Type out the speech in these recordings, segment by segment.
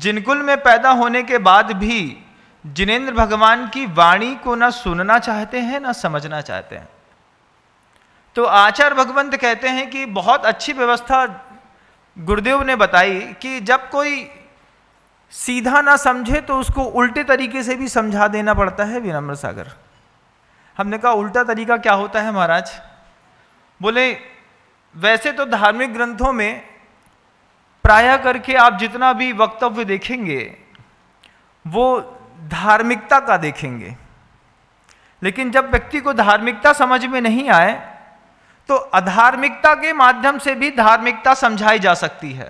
जिनकुल में पैदा होने के बाद भी जिनेंद्र भगवान की वाणी को ना सुनना चाहते हैं ना समझना चाहते हैं। तो आचार्य भगवंत कहते हैं कि बहुत अच्छी व्यवस्था गुरुदेव ने बताई कि जब कोई सीधा ना समझे तो उसको उल्टे तरीके से भी समझा देना पड़ता है विनम्र सागर। हमने कहा उल्टा तरीका क्या होता है महाराज? बोले वैसे तो धार्मिक ग्रंथों में प्रायः करके आप जितना भी वक्तव्य देखेंगे वो धार्मिकता का देखेंगे, लेकिन जब व्यक्ति को धार्मिकता समझ में नहीं आए तो अधार्मिकता के माध्यम से भी धार्मिकता समझाई जा सकती है।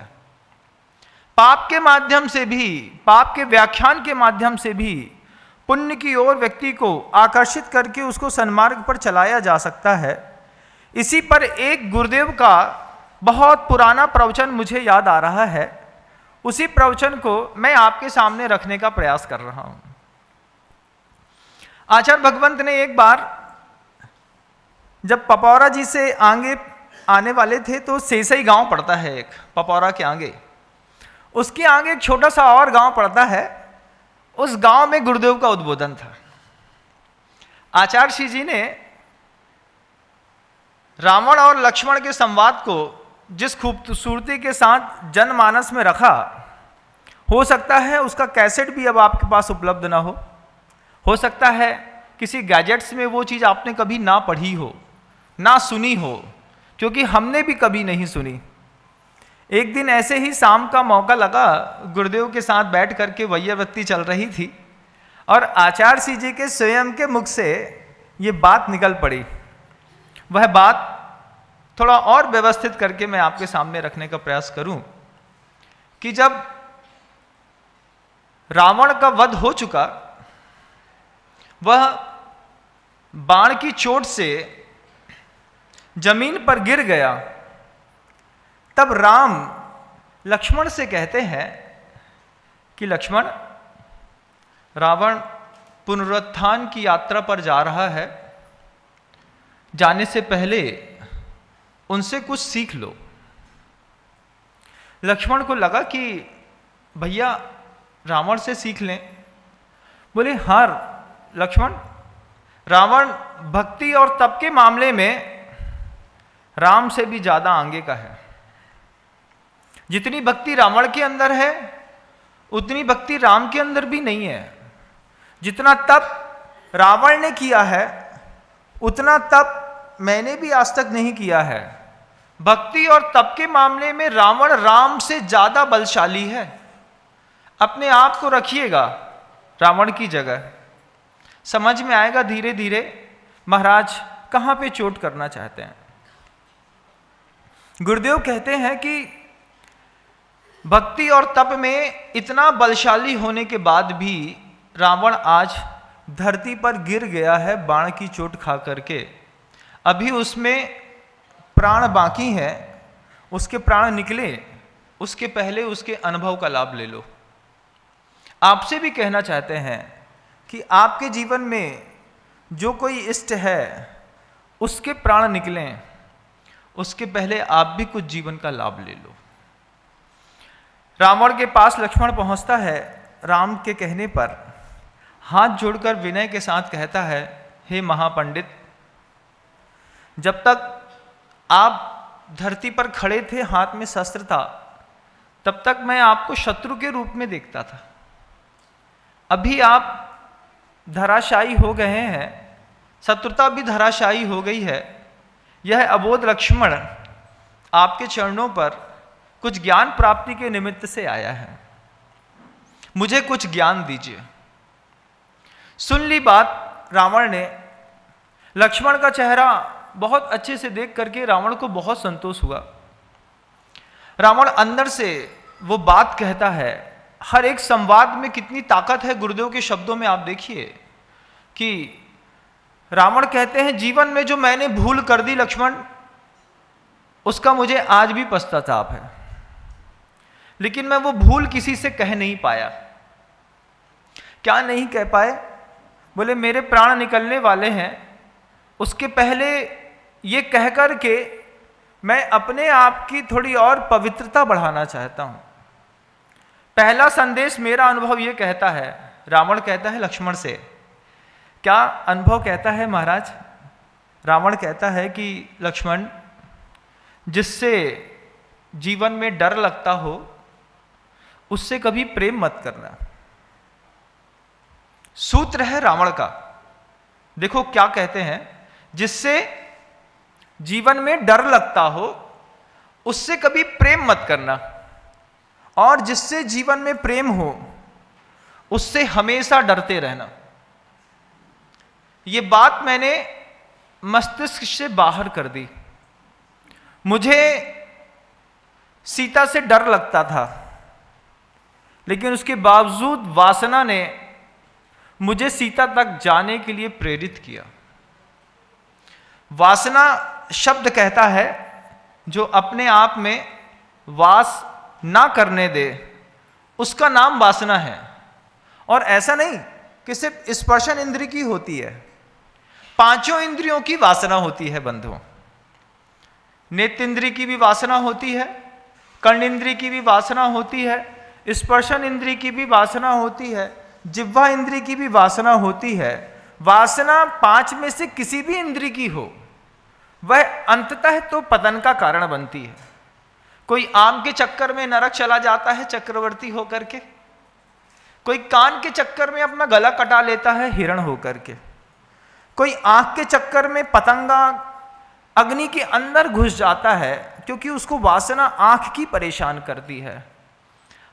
पाप के माध्यम से भी, पाप के व्याख्यान के माध्यम से भी पुण्य की ओर व्यक्ति को आकर्षित करके उसको सन्मार्ग पर चलाया जा सकता है। इसी पर एक गुरुदेव का बहुत पुराना प्रवचन मुझे याद आ रहा है, उसी प्रवचन को मैं आपके सामने रखने का प्रयास कर रहा हूं। आचार्य भगवंत ने एक बार जब पपौरा जी से आगे आने वाले थे तो सेसई गांव पड़ता है एक, पपौरा के आगे, उसके आगे एक छोटा सा और गांव पड़ता है। उस गांव में गुरुदेव का उद्बोधन था। आचार्य श्री जी ने रावण और लक्ष्मण के संवाद को जिस खूबसूरती के साथ जनमानस में रखा, हो सकता है उसका कैसेट भी अब आपके पास उपलब्ध ना हो सकता है किसी गैजेट्स में वो चीज़ आपने कभी ना पढ़ी हो, ना सुनी हो, क्योंकि हमने भी कभी नहीं सुनी। एक दिन ऐसे ही शाम का मौका लगा, गुरुदेव के साथ बैठ करके वैयावृत्ति चल रही थी और आचार्य श्री जी के स्वयं के मुख से ये बात निकल पड़ी। वह बात थोड़ा और व्यवस्थित करके मैं आपके सामने रखने का प्रयास करूं कि जब रावण का वध हो चुका, वह बाण की चोट से जमीन पर गिर गया, तब राम लक्ष्मण से कहते हैं कि लक्ष्मण, रावण पुनरुत्थान की यात्रा पर जा रहा है, जाने से पहले उनसे कुछ सीख लो। लक्ष्मण को लगा कि भैया रावण से सीख लें। बोले हाँ लक्ष्मण, रावण भक्ति और तप के मामले में राम से भी ज्यादा आगे का है। जितनी भक्ति रावण के अंदर है उतनी भक्ति राम के अंदर भी नहीं है। जितना तप रावण ने किया है उतना तप मैंने भी आज तक नहीं किया है। भक्ति और तप के मामले में रावण राम से ज्यादा बलशाली है। अपने आप को रखिएगा रावण की जगह, समझ में आएगा धीरे धीरे महाराज कहां पे चोट करना चाहते हैं। गुरुदेव कहते हैं कि भक्ति और तप में इतना बलशाली होने के बाद भी रावण आज धरती पर गिर गया है बाण की चोट खा करके। अभी उसमें प्राण बाकी है, उसके प्राण निकले उसके पहले उसके अनुभव का लाभ ले लो। आपसे भी कहना चाहते हैं कि आपके जीवन में जो कोई इष्ट है उसके प्राण निकलें, उसके पहले आप भी कुछ जीवन का लाभ ले लो। रावण के पास लक्ष्मण पहुंचता है, राम के कहने पर हाथ जोड़कर विनय के साथ कहता है, हे महापंडित, जब तक आप धरती पर खड़े थे, हाथ में शस्त्र था, तब तक मैं आपको शत्रु के रूप में देखता था। अभी आप धराशायी हो गए हैं, शत्रुता भी धराशायी हो गई है। यह अबोध लक्ष्मण आपके चरणों पर कुछ ज्ञान प्राप्ति के निमित्त से आया है, मुझे कुछ ज्ञान दीजिए। सुन ली बात रावण ने। लक्ष्मण का चेहरा बहुत अच्छे से देख करके रावण को बहुत संतोष हुआ। रावण अंदर से वो बात कहता है। हर एक संवाद में कितनी ताकत है गुरुदेव के शब्दों में। आप देखिए कि रावण कहते हैं, जीवन में जो मैंने भूल कर दी लक्ष्मण, उसका मुझे आज भी पश्चाताप है, लेकिन मैं वो भूल किसी से कह नहीं पाया। क्या नहीं कह पाए? बोले मेरे प्राण निकलने वाले हैं, उसके पहले ये कह कर के मैं अपने आप की थोड़ी और पवित्रता बढ़ाना चाहता हूं। पहला संदेश मेरा अनुभव ये कहता है, रावण कहता है लक्ष्मण से, क्या अनुभव कहता है महाराज? रावण कहता है कि लक्ष्मण, जिससे जीवन में डर लगता हो उससे कभी प्रेम मत करना। सूत्र है रावण का, देखो क्या कहते हैं, जिससे जीवन में डर लगता हो उससे कभी प्रेम मत करना, और जिससे जीवन में प्रेम हो उससे हमेशा डरते रहना। ये बात मैंने मस्तिष्क से बाहर कर दी। मुझे सीता से डर लगता था, लेकिन उसके बावजूद वासना ने मुझे सीता तक जाने के लिए प्रेरित किया। वासना शब्द कहता है जो अपने आप में वास ना करने दे, उसका नाम वासना है। और ऐसा नहीं कि सिर्फ स्पर्शन इंद्रिय की होती है, पांचों इंद्रियों की वासना होती है बंधुओं। नेत्रेंद्रिय की भी वासना होती है, कर्णेंद्रिय की भी वासना होती है, स्पर्शन इंद्रिय की भी वासना होती है, जिह्वा इंद्रिय की भी वासना होती है। वासना पांच में से किसी भी इंद्रिय की हो, वह अंततः तो पतन का कारण बनती है। कोई आम के चक्कर में नरक चला जाता है चक्रवर्ती होकर के, कोई कान के चक्कर में अपना गला कटा लेता है हिरण होकर के, कोई आंख के चक्कर में पतंगा अग्नि के अंदर घुस जाता है क्योंकि उसको वासना आंख की परेशान करती है।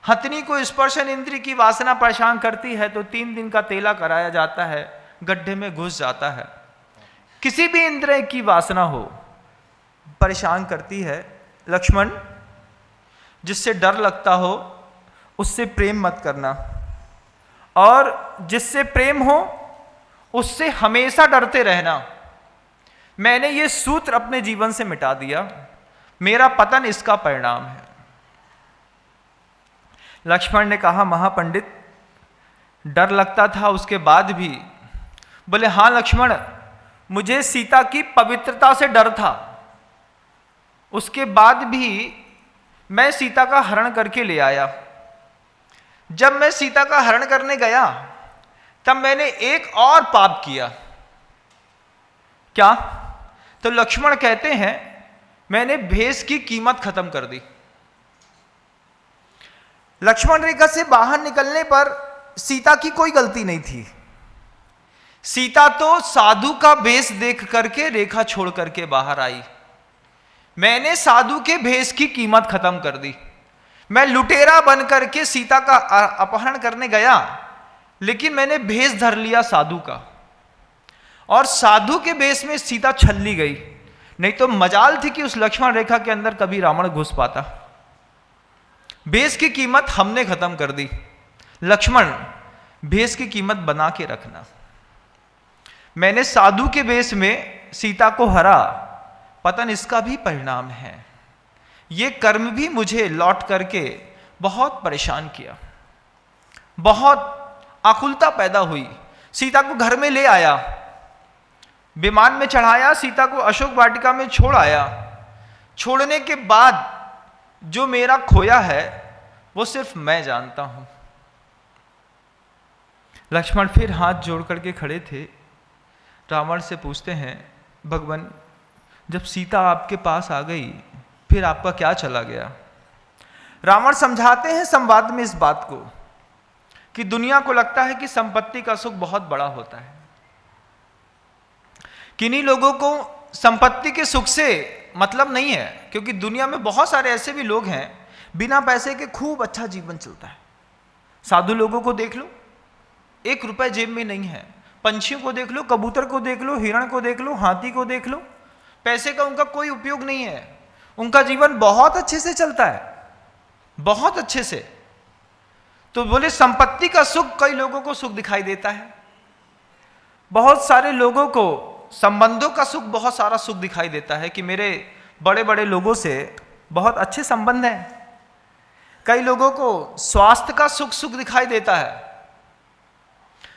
हथनी को स्पर्शन इंद्रिय की वासना परेशान करती है तो 3 दिन का तेला कराया जाता है, गड्ढे में घुस जाता है। किसी भी इंद्रिय की वासना हो परेशान करती है। लक्ष्मण, जिससे डर लगता हो उससे प्रेम मत करना, और जिससे प्रेम हो उससे हमेशा डरते रहना। मैंने ये सूत्र अपने जीवन से मिटा दिया, मेरा पतन इसका परिणाम है। लक्ष्मण ने कहा, महापंडित डर लगता था उसके बाद भी? बोले हाँ लक्ष्मण, मुझे सीता की पवित्रता से डर था, उसके बाद भी मैं सीता का हरण करके ले आया। जब मैं सीता का हरण करने गया तब मैंने एक और पाप किया। क्या? तो लक्ष्मण कहते हैं मैंने भेष की कीमत खत्म कर दी। लक्ष्मण रेखा से बाहर निकलने पर सीता की कोई गलती नहीं थी। सीता तो साधु का भेष देख करके रेखा छोड़ करके बाहर आई। मैंने साधु के भेष की कीमत खत्म कर दी। मैं लुटेरा बन करके सीता का अपहरण करने गया, लेकिन मैंने भेष धर लिया साधु का, और साधु के भेष में सीता छल्ली गई। नहीं तो मजाल थी कि उस लक्ष्मण रेखा के अंदर कभी रावण घुस पाता। भेष की कीमत हमने खत्म कर दी। लक्ष्मण, भेष की कीमत बना के रखना। मैंने साधु के भेष में सीता को हरा, पतन इसका भी परिणाम है। ये कर्म भी मुझे लौट करके बहुत परेशान किया, बहुत आकुलता पैदा हुई। सीता को घर में ले आया, विमान में चढ़ाया, सीता को अशोक वाटिका में छोड़ आया। छोड़ने के बाद जो मेरा खोया है वो सिर्फ मैं जानता हूं। लक्ष्मण फिर हाथ जोड़ करके खड़े थे। रावण से पूछते हैं, भगवान जब सीता आपके पास आ गई फिर आपका क्या चला गया? रावण समझाते हैं संवाद में इस बात को कि दुनिया को लगता है कि संपत्ति का सुख बहुत बड़ा होता है। किन्हीं लोगों को संपत्ति के सुख से मतलब नहीं है, क्योंकि दुनिया में बहुत सारे ऐसे भी लोग हैं बिना पैसे के खूब अच्छा जीवन चलता है। साधु लोगों को देख लो, 1 रुपए जेब में नहीं है। पंछियों को देख लो, कबूतर को देख लो, हिरण को देख लो, हाथी को देख लो, पैसे का उनका कोई उपयोग नहीं है। उनका जीवन बहुत अच्छे से चलता है, बहुत अच्छे से। तो बोले संपत्ति का सुख कई लोगों को सुख दिखाई देता है, बहुत सारे लोगों को संबंधों का सुख बहुत सारा सुख दिखाई देता है कि मेरे बड़े बड़े लोगों से बहुत अच्छे संबंध हैं। कई लोगों को स्वास्थ्य का सुख दिखाई देता है।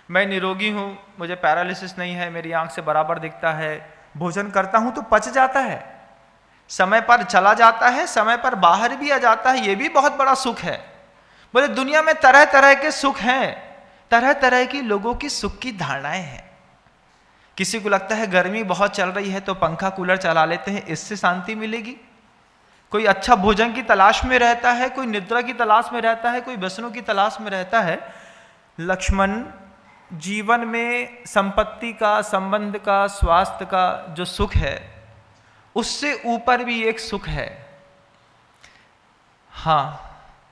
मैं निरोगी हूं, मुझे पैरालिसिस नहीं है, मेरी आंख से बराबर दिखता है, भोजन करता हूं तो पच जाता है, समय पर चला जाता है, समय पर बाहर भी आ जाता है, ये भी बहुत बड़ा सुख है। बोले दुनिया में तरह तरह के सुख हैं, तरह तरह की लोगों की सुख की धारणाएं हैं। किसी को लगता है गर्मी बहुत चल रही है तो पंखा कूलर चला लेते हैं, इससे शांति मिलेगी। कोई अच्छा भोजन की तलाश में रहता है, कोई निद्रा की तलाश में रहता है, कोई व्यसनों की तलाश में रहता है। लक्ष्मण, जीवन में संपत्ति का, संबंध का, स्वास्थ्य का जो सुख है, उससे ऊपर भी एक सुख है। हाँ,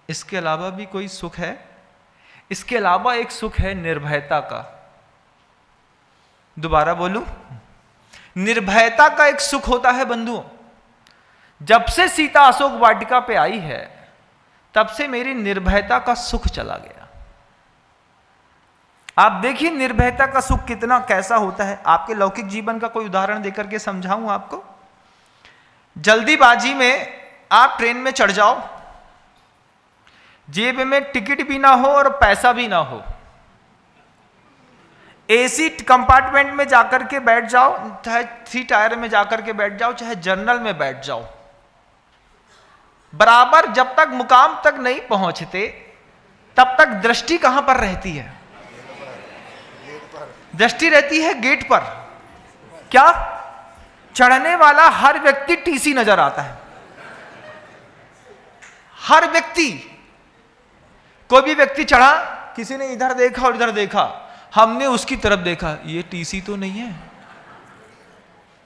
इसके अलावा भी कोई सुख है। इसके अलावा एक सुख है निर्भयता का। दोबारा बोलूं, निर्भयता का एक सुख होता है बंधुओं। जब से सीता अशोक वाटिका पे आई है, तब से मेरी निर्भयता का सुख चला गया। आप देखिए निर्भयता का सुख कितना कैसा होता है। आपके लौकिक जीवन का कोई उदाहरण देकर के समझाऊं आपको। जल्दीबाजी में आप ट्रेन में चढ़ जाओ, जेब में टिकट भी ना हो और पैसा भी ना हो, एसी कंपार्टमेंट में जाकर के बैठ जाओ, चाहे 3 टायर में जाकर के बैठ जाओ, चाहे जर्नल में बैठ जाओ, बराबर जब तक मुकाम तक नहीं पहुंचते तब तक दृष्टि कहां पर रहती है? दृष्टि रहती है गेट पर। क्या? चढ़ने वाला हर व्यक्ति टीसी नजर आता है। हर व्यक्ति, कोई भी व्यक्ति चढ़ा, किसी ने इधर देखा और इधर देखा, हमने उसकी तरफ देखा, ये टीसी तो नहीं है।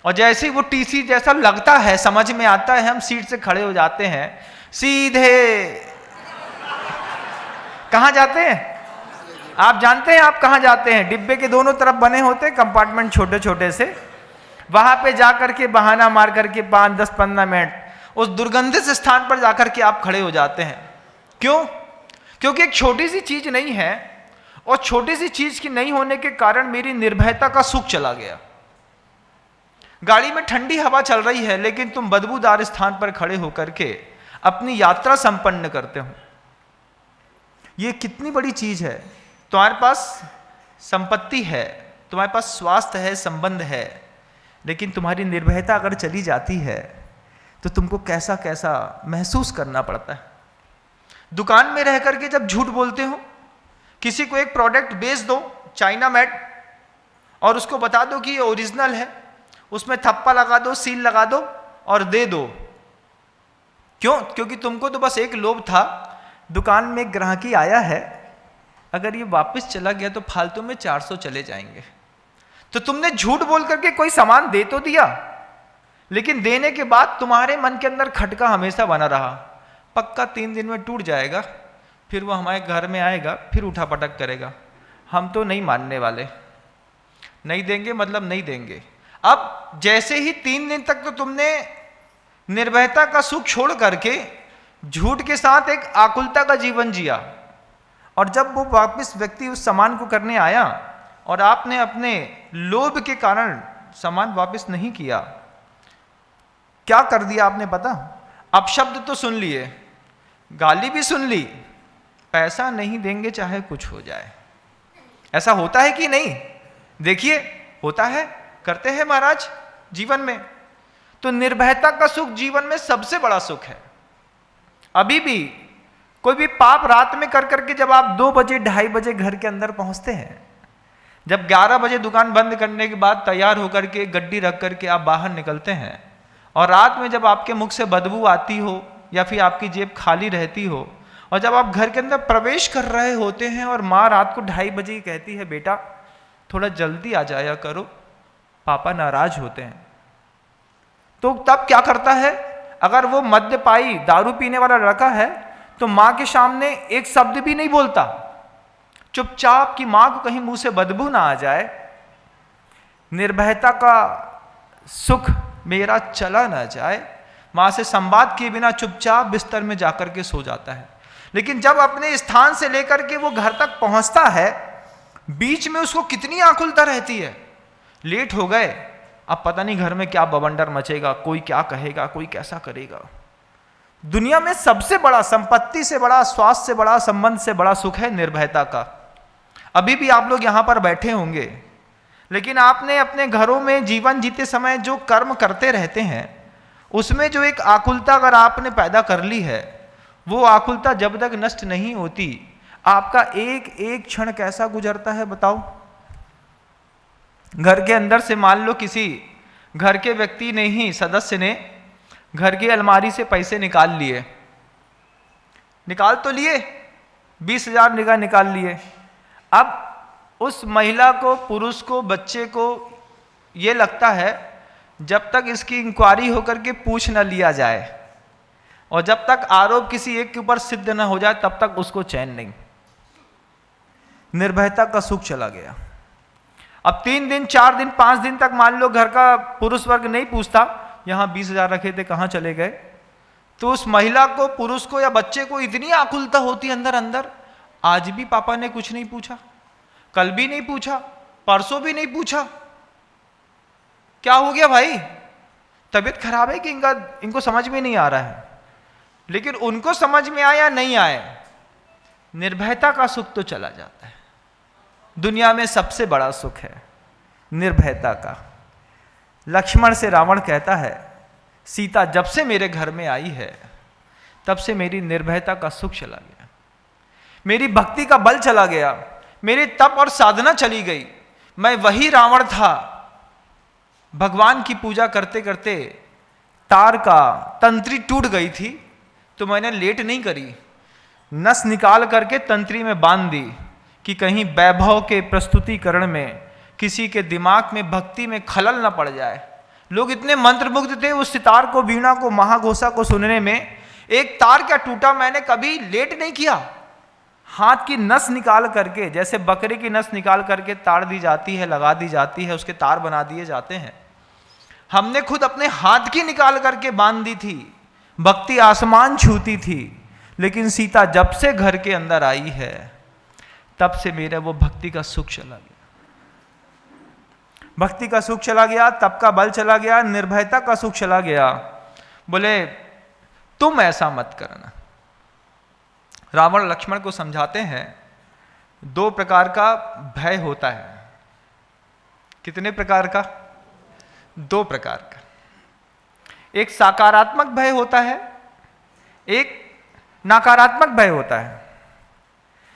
और जैसे ही वो टीसी जैसा लगता है, समझ में आता है, हम सीट से खड़े हो जाते हैं, सीधे कहां जाते हैं? आप जानते हैं आप कहां जाते हैं? डिब्बे के दोनों तरफ बने होते हैं कंपार्टमेंट छोटे छोटे से, वहां पे जाकर के बहाना मार करके 5, 10, 15 मिनट उस दुर्गंधित स्थान पर जाकर के आप खड़े हो जाते हैं। क्यों? क्योंकि एक छोटी सी चीज नहीं है, और छोटी सी चीज की नहीं होने के कारण मेरी निर्भयता का सुख चला गया। गाड़ी में ठंडी हवा चल रही है, लेकिन तुम बदबूदार स्थान पर खड़े होकर के अपनी यात्रा संपन्न करते हो। ये कितनी बड़ी चीज है। तुम्हारे पास संपत्ति है, तुम्हारे पास स्वास्थ्य है, संबंध है, लेकिन तुम्हारी निर्भयता अगर चली जाती है तो तुमको कैसा कैसा महसूस करना पड़ता है। दुकान में रह करके जब झूठ बोलते हो, किसी को एक प्रोडक्ट बेच दो, चाइना मैट, और उसको बता दो कि ये ओरिजिनल है, उसमें थप्पा लगा दो, सील लगा दो और दे दो। क्यों? क्योंकि तुमको तो बस एक लोभ था, दुकान में एक ग्राहकी आया है, अगर ये वापस चला गया तो फालतू में 400 चले जाएंगे। तो तुमने झूठ बोल करके कोई सामान दे तो दिया, लेकिन देने के बाद तुम्हारे मन के अंदर खटका हमेशा बना रहा, पक्का 3 दिन में टूट जाएगा, फिर वो हमारे घर में आएगा, फिर उठा पटक करेगा, हम तो नहीं मानने वाले, नहीं देंगे मतलब नहीं देंगे। अब जैसे ही 3 दिन तक तो तुमने निर्भयता का सुख छोड़ करके झूठ के साथ एक आकुलता का जीवन जिया, और जब वो वापस व्यक्ति उस सामान को करने आया और आपने अपने लोभ के कारण सामान वापस नहीं किया, क्या कर दिया आपने पता? अपशब्द तो सुन लिए, गाली भी सुन ली, पैसा नहीं देंगे चाहे कुछ हो जाए। ऐसा होता है कि नहीं? देखिए होता है, करते हैं महाराज जीवन में। तो निर्भयता का सुख जीवन में सबसे बड़ा सुख है। अभी भी कोई भी पाप रात में कर करके जब आप 2 बजे 2:30 बजे घर के अंदर पहुंचते हैं, जब 11 बजे दुकान बंद करने के बाद तैयार होकर के गड्डी रख करके आप बाहर निकलते हैं, और रात में जब आपके मुख से बदबू आती हो या फिर आपकी जेब खाली रहती हो, और जब आप घर के अंदर प्रवेश कर रहे होते हैं और माँ रात को 2:30 बजे कहती है, बेटा थोड़ा जल्दी आ जाया करो, पापा नाराज होते हैं, तो तब क्या करता है? अगर वो मद्यपाई दारू पीने वाला लड़का है तो माँ के सामने एक शब्द भी नहीं बोलता, चुपचाप कि माँ को कहीं मुंह से बदबू ना आ जाए, निर्भयता का सुख मेरा चला ना जाए, माँ से संवाद किए बिना चुपचाप बिस्तर में जाकर के सो जाता है। लेकिन जब अपने स्थान से लेकर के वो घर तक पहुंचता है, बीच में उसको कितनी आकुलता रहती है, लेट हो गए, अब पता नहीं घर में क्या बवंडर मचेगा, कोई क्या कहेगा, कोई कैसा करेगा। दुनिया में सबसे बड़ा, संपत्ति से बड़ा, स्वास्थ्य से बड़ा, संबंध से बड़ा सुख है निर्भयता का। अभी भी आप लोग यहां पर बैठे होंगे, लेकिन आपने अपने घरों में जीवन जीते समय जो कर्म करते रहते हैं, उसमें जो एक आकुलता अगर आपने पैदा कर ली है, वो आकुलता जब तक नष्ट नहीं होती, आपका एक एक क्षण कैसा गुजरता है बताओ। घर के अंदर से मान लो किसी घर के व्यक्ति ने ही, सदस्य ने घर की अलमारी से पैसे निकाल लिए, निकाल तो लिए, 20,000 निकाल लिए। अब उस महिला को, पुरुष को, बच्चे को ये लगता है जब तक इसकी इंक्वायरी होकर के पूछ न लिया जाए और जब तक आरोप किसी एक के ऊपर सिद्ध न हो जाए तब तक उसको चैन नहीं। निर्भयता का सुख चला गया। अब 3 दिन, 4 दिन, 5 दिन तक मान लो घर का पुरुष वर्ग नहीं पूछता यहां 20,000 रखे थे कहां चले गए, तो उस महिला को, पुरुष को या बच्चे को इतनी आकुलता होती अंदर अंदर, आज भी पापा ने कुछ नहीं पूछा, कल भी नहीं पूछा, परसों भी नहीं पूछा, क्या हो गया भाई, तबीयत खराब है कि इनको समझ में नहीं आ रहा है। लेकिन उनको समझ में आए या नहीं आए, निर्भयता का सुख तो चला जाता है। दुनिया में सबसे बड़ा सुख है निर्भयता का। लक्ष्मण से रावण कहता है, सीता जब से मेरे घर में आई है तब से मेरी निर्भयता का सुख चला गया, मेरी भक्ति का बल चला गया, मेरी तप और साधना चली गई। मैं वही रावण था, भगवान की पूजा करते करते तार का तंत्री टूट गई थी तो मैंने लेट नहीं करी, नस निकाल करके तंत्री में बांध दी कि कहीं वैभव के प्रस्तुतिकरण में किसी के दिमाग में, भक्ति में खलल न पड़ जाए। लोग इतने मंत्रमुग्ध थे उस सितार को, वीणा को, महाघोषा को सुनने में। एक तार क्या टूटा, मैंने कभी लेट नहीं किया, हाथ की नस निकाल करके, जैसे बकरे की नस निकाल करके तार दी जाती है, लगा दी जाती है, उसके तार बना दिए जाते हैं, हमने खुद अपने हाथ की निकाल करके बांध दी थी। भक्ति आसमान छूती थी। लेकिन सीता जब से घर के अंदर आई है तब से मेरा वो भक्ति का सुख चला गया, भक्ति का सुख चला गया, तप का बल चला गया, निर्भयता का सुख चला गया। बोले तुम ऐसा मत करना। रावण लक्ष्मण को समझाते हैं 2 प्रकार का भय होता है। कितने प्रकार का? 2 प्रकार का। एक सकारात्मक भय होता है, एक नकारात्मक भय होता है।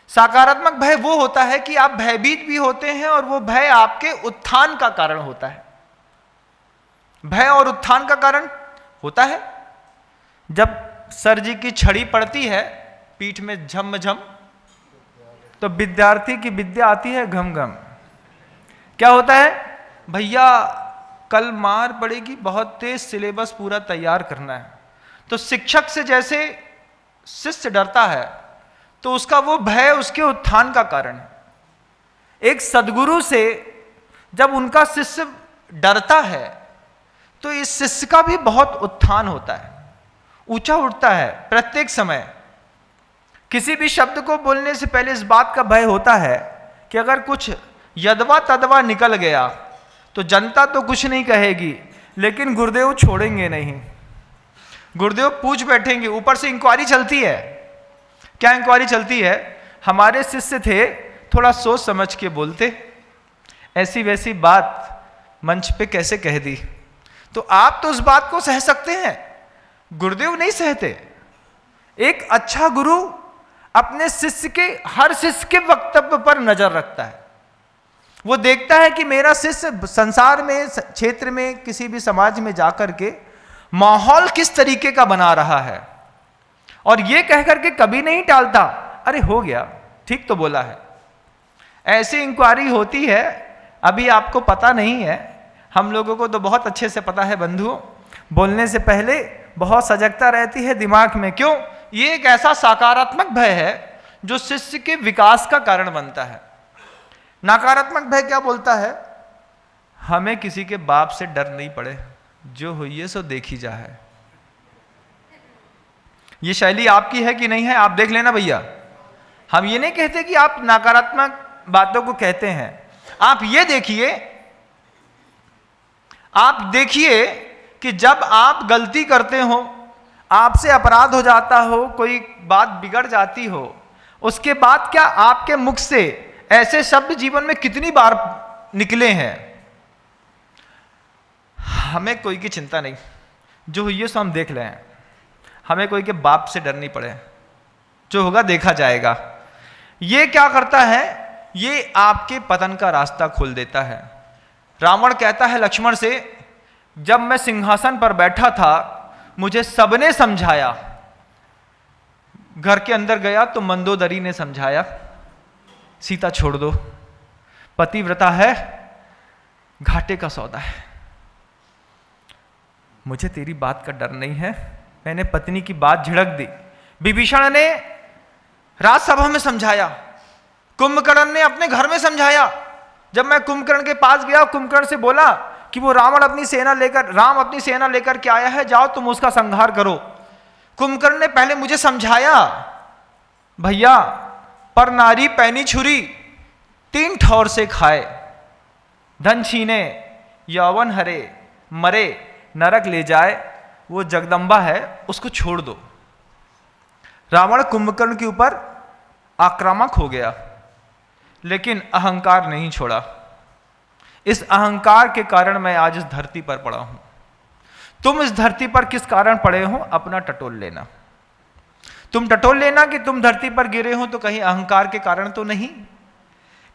सकारात्मक भय वो होता है कि आप भयभीत भी होते हैं और वो भय आपके उत्थान का कारण होता है। भय और उत्थान का कारण होता है जब सर जी की छड़ी पड़ती है पीठ में झम झम, तो विद्यार्थी की विद्या आती है घम घम। क्या होता है? भैया कल मार पड़ेगी, बहुत तेज सिलेबस पूरा तैयार करना है। तो शिक्षक से जैसे शिष्य डरता है तो उसका वो भय उसके उत्थान का कारण है। एक सद्गुरु से जब उनका शिष्य डरता है तो इस शिष्य का भी बहुत उत्थान होता है, ऊंचा उठता है। प्रत्येक समय किसी भी शब्द को बोलने से पहले इस बात का भय होता है कि अगर कुछ यदवा तदवा निकल गया तो जनता तो कुछ नहीं कहेगी, लेकिन गुरुदेव छोड़ेंगे नहीं, गुरुदेव पूछ बैठेंगे। ऊपर से इंक्वायरी चलती है। क्या इंक्वायरी चलती है? हमारे शिष्य थे, थोड़ा सोच समझ के बोलते, ऐसी वैसी बात मंच पे कैसे कह दी। तो आप तो उस बात को सह सकते हैं, गुरुदेव नहीं सहते। एक अच्छा गुरु अपने शिष्य के, हर शिष्य के वक्तव्य पर नजर रखता है। वो देखता है कि मेरा शिष्य संसार में, क्षेत्र में, किसी भी समाज में जाकर के माहौल किस तरीके का बना रहा है, और ये कहकर के कभी नहीं टालता, अरे हो गया, ठीक तो बोला है। ऐसी इंक्वायरी होती है। अभी आपको पता नहीं है, हम लोगों को तो बहुत अच्छे से पता है बंधुओं। बोलने से पहले बहुत सजगता रहती है दिमाग में। क्यों? ये एक ऐसा सकारात्मक भय है जो शिष्य के विकास का कारण बनता है। नकारात्मक भय क्या बोलता है? हमें किसी के बाप से डर नहीं पड़े, जो हुई है सो देखी जा है। ये शैली आपकी है कि नहीं है? आप देख लेना भैया। हम ये नहीं कहते कि आप नकारात्मक बातों को कहते हैं। आप ये देखिए, आप देखिए कि जब आप गलती करते हो, आपसे अपराध हो जाता हो, कोई बात बिगड़ जाती हो, उसके बाद क्या आपके मुख से ऐसे शब्द जीवन में कितनी बार निकले हैं? हमें कोई की चिंता नहीं, जो हुई है सो हम देख लें। हमें कोई के बाप से डर नहीं पड़े, जो होगा देखा जाएगा। ये क्या करता है, ये आपके पतन का रास्ता खोल देता है। रावण कहता है लक्ष्मण से, जब मैं सिंहासन पर बैठा था मुझे सबने समझाया, घर के अंदर गया तो मंदोदरी ने समझाया, सीता छोड़ दो, पतिव्रता है, घाटे का सौदा है। मुझे तेरी बात का डर नहीं है। मैंने पत्नी की बात झिड़क दी। विभीषण ने राजसभा में समझाया, कुंभकर्ण ने अपने घर में समझाया। जब मैं कुंभकर्ण के पास गया, कुंभकर्ण से बोला कि वो राम अपनी सेना लेकर के आया है, जाओ तुम उसका संहार करो। कुंभकर्ण ने पहले मुझे समझाया, भैया पर नारी पैनी छुरी, 3 ठौर से खाए, धन छीने, यौवन हरे, मरे, नरक ले जाए, वो जगदम्बा है, उसको छोड़ दो। रावण कुंभकर्ण के ऊपर आक्रामक हो गया, लेकिन अहंकार नहीं छोड़ा। इस अहंकार के कारण मैं आज इस धरती पर पड़ा हूं। तुम इस धरती पर किस कारण पड़े हो, अपना टटोल लेना। तुम टटोल लेना कि तुम धरती पर गिरे हो तो कहीं अहंकार के कारण तो नहीं,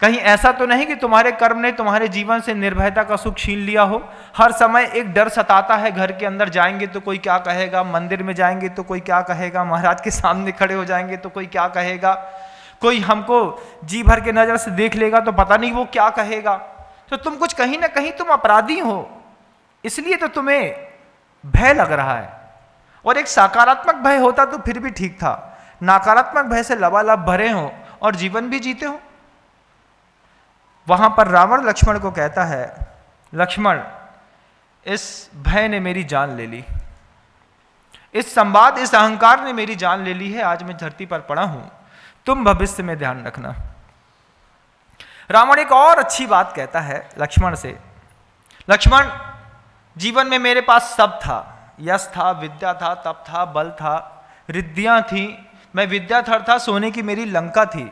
कहीं ऐसा तो नहीं कि तुम्हारे कर्म ने तुम्हारे जीवन से निर्भयता का सुख छीन लिया हो। हर समय एक डर सताता है, घर के अंदर जाएंगे तो कोई क्या कहेगा, मंदिर में जाएंगे तो कोई क्या कहेगा, महाराज के सामने खड़े हो जाएंगे तो कोई क्या कहेगा, कोई हमको जी भर के नजर से देख लेगा तो पता नहीं वो क्या कहेगा। तो तुम कुछ कहीं ना कहीं तुम अपराधी हो, इसलिए तो तुम्हें भय लग रहा है। और एक सकारात्मक भय होता तो फिर भी ठीक था, नकारात्मक भय से लबालब भरे हो और जीवन भी जीते हो। वहां पर रावण लक्ष्मण को कहता है, लक्ष्मण इस भय ने मेरी जान ले ली, इस संवाद, इस अहंकार ने मेरी जान ले ली है। आज मैं धरती पर पड़ा हूं, तुम भविष्य में ध्यान रखना। रावण एक और अच्छी बात कहता है लक्ष्मण से, लक्ष्मण जीवन में मेरे पास सब था, यश था, विद्या था, तप था, बल था, रिद्धियां थी, मैं विद्याधर था, सोने की मेरी लंका थी।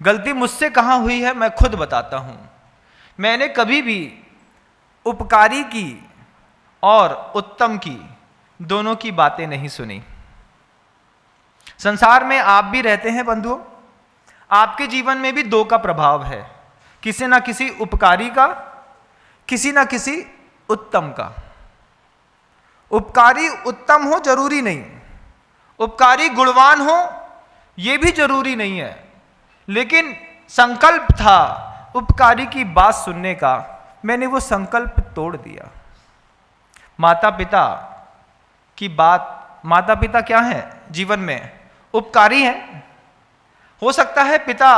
गलती मुझसे कहां हुई है मैं खुद बताता हूं। मैंने कभी भी उपकारी की और उत्तम की, दोनों की बातें नहीं सुनी। संसार में आप भी रहते हैं बंधुओं, आपके जीवन में भी 2 का प्रभाव है, किसी ना किसी उपकारी का, किसी ना किसी उत्तम का। उपकारी उत्तम हो जरूरी नहीं, उपकारी गुणवान हो यह भी जरूरी नहीं है, लेकिन संकल्प था उपकारी की बात सुनने का, मैंने वो संकल्प तोड़ दिया। माता पिता की बात, माता पिता क्या है जीवन में, उपकारी हैं। हो सकता है पिता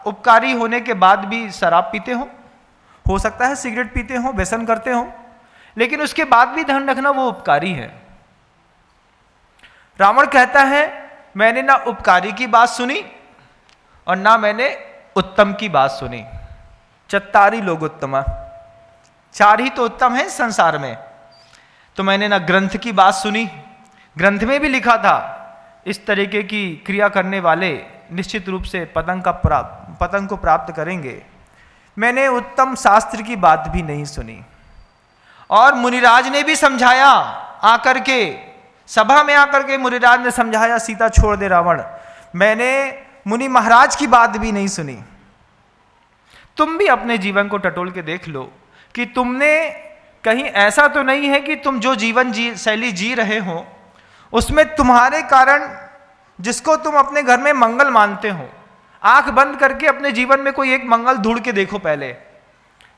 उपकारी होने के बाद भी शराब पीते हो सकता है सिगरेट पीते हो, व्यसन करते हो, लेकिन उसके बाद भी ध्यान रखना वो उपकारी है। रावण कहता है मैंने ना उपकारी की बात सुनी और ना मैंने उत्तम की बात सुनी। चत्तारी लोग उत्तमा, 4 ही तो उत्तम है संसार में। तो मैंने ना ग्रंथ की बात सुनी, ग्रंथ में भी लिखा था इस तरीके की क्रिया करने वाले निश्चित रूप से पतन को प्राप्त करेंगे। मैंने उत्तम शास्त्र की बात भी नहीं सुनी। और मुनिराज ने भी समझाया, आकर के सभा में आकर के मुनिराज ने समझाया, सीता छोड़ दे रावण। मैंने मुनि महाराज की बात भी नहीं सुनी। तुम भी अपने जीवन को टटोल के देख लो कि तुमने कहीं ऐसा तो नहीं है कि तुम जो जीवन शैली जी रहे हो उसमें तुम्हारे कारण, जिसको तुम अपने घर में मंगल मानते हो, आंख बंद करके अपने जीवन में कोई एक मंगल ढूंढ के देखो। पहले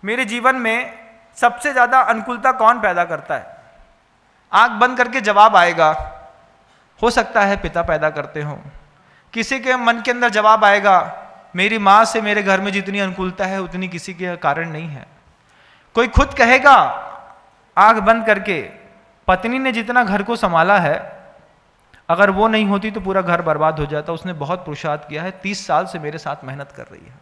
मेरे जीवन में सबसे ज्यादा अनुकूलता कौन पैदा करता है, आंख बंद करके जवाब आएगा। हो सकता है पिता पैदा करते हो, किसी के मन के अंदर जवाब आएगा मेरी माँ से मेरे घर में जितनी अनुकूलता है उतनी किसी के कारण नहीं है। कोई खुद कहेगा आंख बंद करके, पत्नी ने जितना घर को संभाला है अगर वो नहीं होती तो पूरा घर बर्बाद हो जाता। उसने बहुत पुरुषार्थ किया है, 30 साल से मेरे साथ मेहनत कर रही है।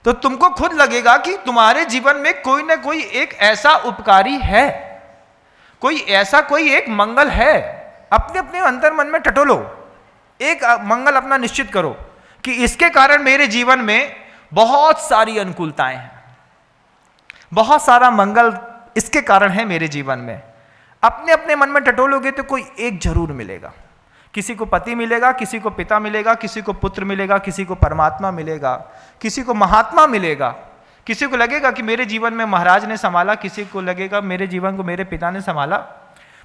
तो तुमको खुद लगेगा कि तुम्हारे जीवन में कोई ना कोई एक ऐसा उपकारी है, कोई एक मंगल है। अपने अपने अंतर मन में टटोलो, एक मंगल अपना निश्चित करो कि इसके कारण मेरे जीवन में बहुत सारी अनुकूलताएं हैं, बहुत सारा मंगल इसके कारण है मेरे जीवन में। अपने अपने मन में टटोलोगे तो कोई एक जरूर मिलेगा, किसी को पति मिलेगा, किसी को पिता मिलेगा, किसी को पुत्र मिलेगा, किसी को परमात्मा मिलेगा, किसी को महात्मा मिलेगा, किसी को लगेगा कि मेरे जीवन में महाराज ने संभाला, किसी को लगेगा मेरे जीवन को मेरे पिता ने संभाला।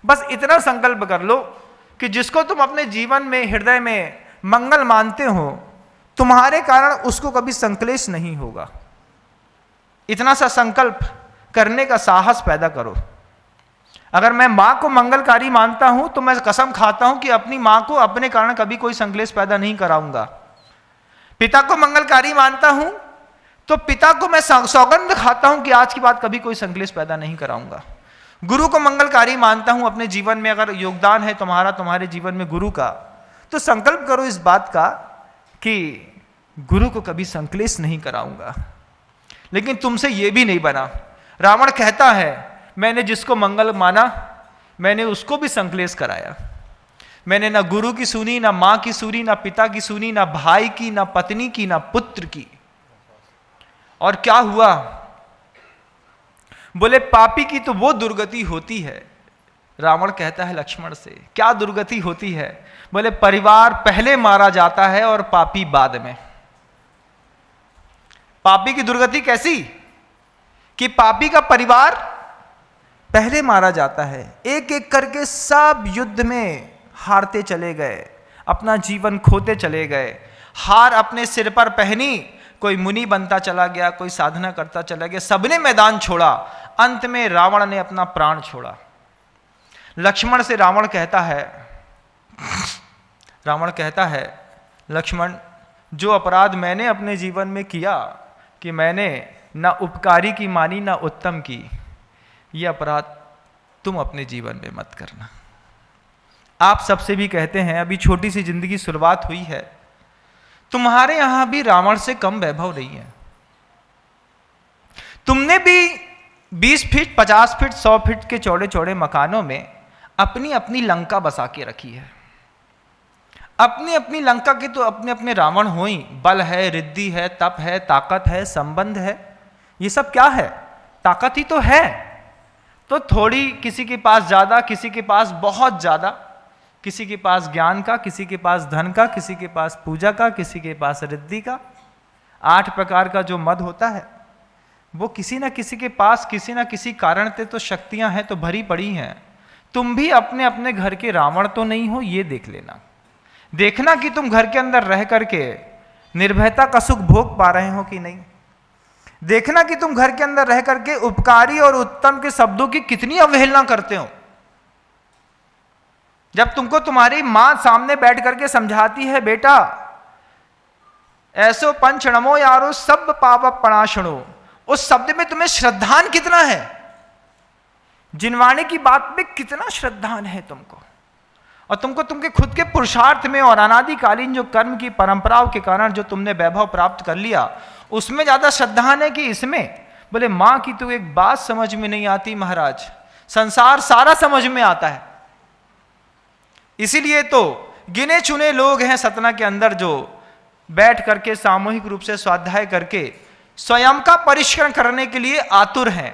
बस इतना संकल्प कर लो कि जिसको तुम अपने जीवन में हृदय में मंगल मानते हो, तुम्हारे कारण उसको कभी संकलेश नहीं होगा। इतना सा संकल्प करने का साहस पैदा करो। अगर मैं मां को मंगलकारी मानता हूं तो मैं कसम खाता हूं कि अपनी मां को अपने कारण कभी कोई संकलेश पैदा नहीं कराऊंगा। पिता को मंगलकारी मानता हूं तो पिता को मैं सौगंध खाता हूं कि आज की बात कभी कोई संकलेश पैदा नहीं कराऊंगा। गुरु को मंगलकारी मानता हूं, अपने जीवन में अगर योगदान है तुम्हारा, तुम्हारे जीवन में गुरु का, तो संकल्प करो इस बात का कि गुरु को कभी संकलेश नहीं कराऊंगा। लेकिन तुमसे यह भी नहीं बना। रावण कहता है मैंने जिसको मंगल माना मैंने उसको भी संकलेश कराया। मैंने ना गुरु की सुनी, ना मां की सुनी, ना पिता की सुनी, ना भाई की, ना पत्नी की, ना पुत्र की। और क्या हुआ? बोले पापी की तो वो दुर्गति होती है। रावण कहता है लक्ष्मण से, क्या दुर्गति होती है? बोले परिवार पहले मारा जाता है और पापी बाद में। पापी की दुर्गति कैसी कि पापी का परिवार पहले मारा जाता है। एक एक करके सब युद्ध में हारते चले गए, अपना जीवन खोते चले गए। हार अपने सिर पर पहनी, कोई मुनि बनता चला गया, कोई साधना करता चला गया, सबने मैदान छोड़ा। अंत में रावण ने अपना प्राण छोड़ा। लक्ष्मण से रावण कहता है लक्ष्मण, जो अपराध मैंने अपने जीवन में किया कि मैंने ना उपकारी की मानी ना उत्तम की, ये अपराध तुम अपने जीवन में मत करना। आप सबसे भी कहते हैं, अभी छोटी सी जिंदगी शुरुआत हुई है, तुम्हारे यहां भी रावण से कम वैभव नहीं है। तुमने भी 20 फीट 50 फीट 100 फीट के चौड़े चौड़े मकानों में अपनी अपनी लंका बसा के रखी है। अपनी अपनी लंका के तो अपने अपने रावण हो ही। बल है, रिद्धि है, तप है, ताकत है, संबंध है, ये सब क्या है? ताकत ही तो है। तो थोड़ी किसी के पास ज्यादा, किसी के पास बहुत ज्यादा, किसी के पास ज्ञान का, किसी के पास धन का, किसी के पास पूजा का, किसी के पास रिद्धि का। 8 प्रकार का जो मद होता है वो किसी ना किसी के पास किसी ना किसी कारण से तो शक्तियां हैं, तो भरी पड़ी हैं। तुम भी अपने अपने घर के रावण तो नहीं हो, ये देख लेना। देखना कि तुम घर के अंदर रह करके निर्भयता का सुख भोग पा रहे हो कि नहीं। देखना कि तुम घर के अंदर रह करके उपकारी और उत्तम के शब्दों की कितनी अवहेलना करते हो। जब तुमको तुम्हारी मां सामने बैठ करके समझाती है, बेटा ऐसो पंच नमो यारो सब पाप पणाशणो, उस शब्द में तुम्हें श्रद्धान कितना है, जिनवाणी की बात में कितना श्रद्धान है तुमको। और तुमको तुमके खुद के पुरुषार्थ में और अनादिकालीन जो कर्म की परंपराओं के कारण जो तुमने वैभव प्राप्त कर लिया, उसमें ज्यादा श्रद्धान है कि इसमें। बोले मां की तो एक बात समझ में नहीं आती महाराज, संसार सारा समझ में आता है। इसीलिए तो गिने चुने लोग हैं सतना के अंदर जो बैठ करके सामूहिक रूप से स्वाध्याय करके स्वयं का परिष्करण करने के लिए आतुर हैं।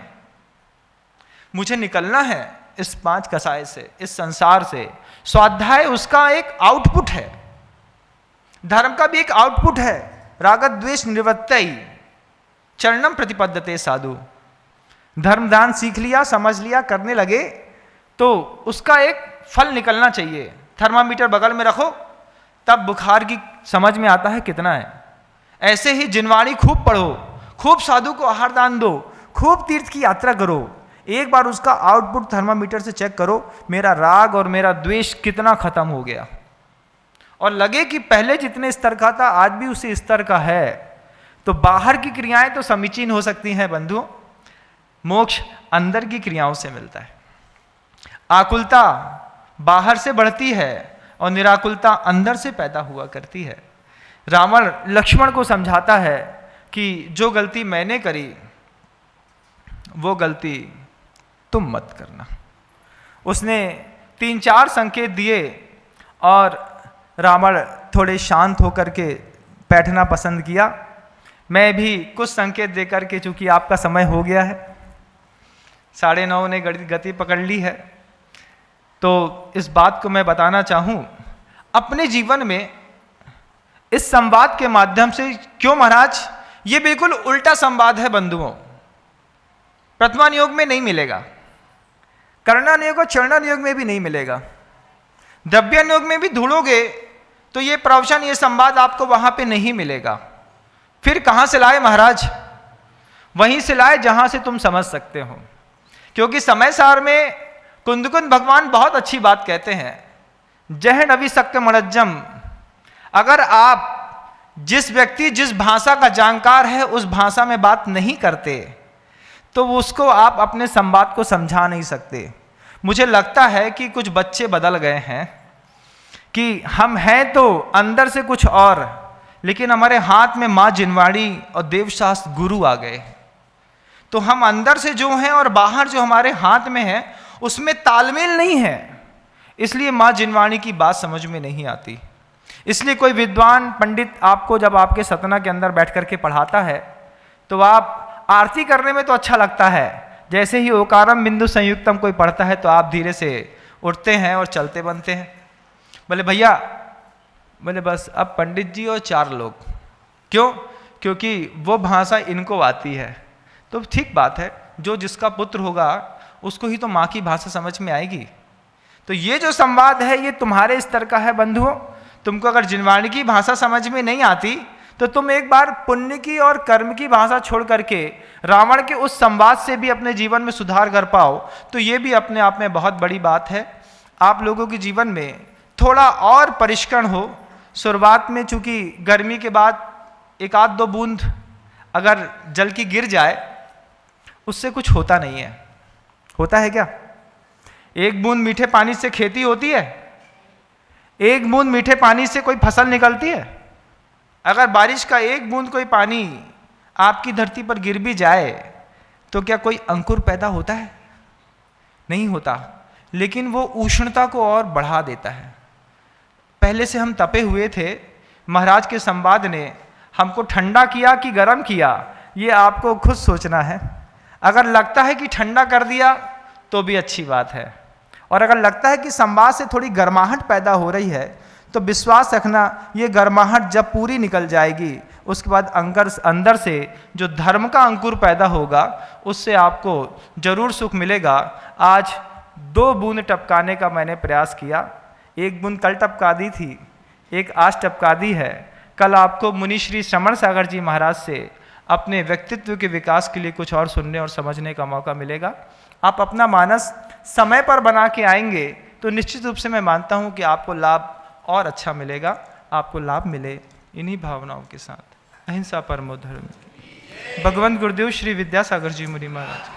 मुझे निकलना है इस 5 कसाय से, इस संसार से। स्वाध्याय उसका एक आउटपुट है, धर्म का भी एक आउटपुट है। राग द्वेष निवृत्तई चरणम प्रतिपद्यते साधु। धर्म दान सीख लिया, समझ लिया, करने लगे तो उसका एक फल निकलना चाहिए। थर्मामीटर बगल में रखो तब बुखार की समझ में आता है कितना है। ऐसे ही जिनवाणी खूब पढ़ो, खूब साधु को आहार दान दो, खूब तीर्थ की यात्रा करो। एक बार उसका आउटपुट थर्मामीटर से चेक करो, मेरा राग और मेरा द्वेष कितना खत्म हो गया। और लगे कि पहले जितने स्तर का था आज भी उसी स्तर का है, तो बाहर की क्रियाएं तो समीचीन हो सकती हैं बंधुओं, मोक्ष अंदर की क्रियाओं से मिलता है। आकुलता बाहर से बढ़ती है और निराकुलता अंदर से पैदा हुआ करती है। रावण लक्ष्मण को समझाता है कि जो गलती मैंने करी वो गलती तुम मत करना। उसने 3-4 संकेत दिए और रावण थोड़े शांत होकर के बैठना पसंद किया। मैं भी कुछ संकेत देकर के, चूंकि आपका समय हो गया है, 9:30 ने गति पकड़ ली है, तो इस बात को मैं बताना चाहूँ, अपने जीवन में इस संवाद के माध्यम से, क्यों महाराज, ये बिल्कुल उल्टा संवाद है बंधुओं। प्रथमान योग में नहीं मिलेगा, करणान योग और चरणान योग में भी नहीं मिलेगा, द्रव्यान योग में भी ढूंढोगे तो ये प्रवचन, ये संवाद आपको वहां पे नहीं मिलेगा। फिर कहां से लाए महाराज? वहीं से लाए जहां से तुम समझ सकते हो। क्योंकि समय सार में कुंदकुंद भगवान बहुत अच्छी बात कहते हैं, जह नवी सक्य मणज्जम। अगर आप जिस व्यक्ति जिस भाषा का जानकार है उस भाषा में बात नहीं करते तो उसको आप अपने संवाद को समझा नहीं सकते। मुझे लगता है कि कुछ बच्चे बदल गए हैं कि हम हैं तो अंदर से कुछ और, लेकिन हमारे हाथ में माँ जिनवाड़ी और देवशास्त्र गुरु आ गए। तो हम अंदर से जो हैं और बाहर जो हमारे हाथ में है उसमें तालमेल नहीं है, इसलिए माँ जिनवाणी की बात समझ में नहीं आती। इसलिए कोई विद्वान पंडित आपको जब आपके सतना के अंदर बैठ करके पढ़ाता है तो आप आरती करने में तो अच्छा लगता है, जैसे ही ओकारम बिंदु संयुक्तम कोई पढ़ता है तो आप धीरे से उठते हैं और चलते बनते हैं। बोले भैया, बोले बस अब पंडित जी और 4 लोग। क्यों? क्योंकि वो भाषा इनको आती है। तो ठीक बात है, जो जिसका पुत्र होगा उसको ही तो माँ की भाषा समझ में आएगी। तो ये जो संवाद है ये तुम्हारे स्तर का है बंधुओं। तुमको अगर जिनवाणी की भाषा समझ में नहीं आती तो तुम एक बार पुण्य की और कर्म की भाषा छोड़ करके रावण के उस संवाद से भी अपने जीवन में सुधार कर पाओ तो ये भी अपने आप में बहुत बड़ी बात है। आप लोगों के जीवन में थोड़ा और परिष्करण हो। शुरुआत में चूंकि गर्मी के बाद 1-2 बूंद अगर जल की गिर जाए उससे कुछ होता नहीं है। होता है क्या? 1 बूंद मीठे पानी से खेती होती है? 1 बूंद मीठे पानी से कोई फसल निकलती है? अगर बारिश का 1 बूंद कोई पानी आपकी धरती पर गिर भी जाए तो क्या कोई अंकुर पैदा होता है? नहीं होता। लेकिन वो उष्णता को और बढ़ा देता है। पहले से हम तपे हुए थे, महाराज के संवाद ने हमको ठंडा किया कि गर्म किया, ये आपको खुद सोचना है। अगर लगता है कि ठंडा कर दिया तो भी अच्छी बात है, और अगर लगता है कि संवाद से थोड़ी गर्माहट पैदा हो रही है तो विश्वास रखना, ये गर्माहट जब पूरी निकल जाएगी उसके बाद अंदर से जो धर्म का अंकुर पैदा होगा उससे आपको जरूर सुख मिलेगा। आज 2 बूंद टपकाने का मैंने प्रयास किया। 1 बूंद कल टपका दी थी, एक आज टपका दी है। कल आपको मुनि श्री श्रमण सागर जी महाराज से अपने व्यक्तित्व के विकास के लिए कुछ और सुनने और समझने का मौका मिलेगा। आप अपना मानस समय पर बना के आएंगे तो निश्चित रूप से मैं मानता हूँ कि आपको लाभ और अच्छा मिलेगा। आपको लाभ मिले इन्हीं भावनाओं के साथ। अहिंसा परमो धर्म। भगवंत गुरुदेव श्री विद्यासागर जी मुनि महाराज।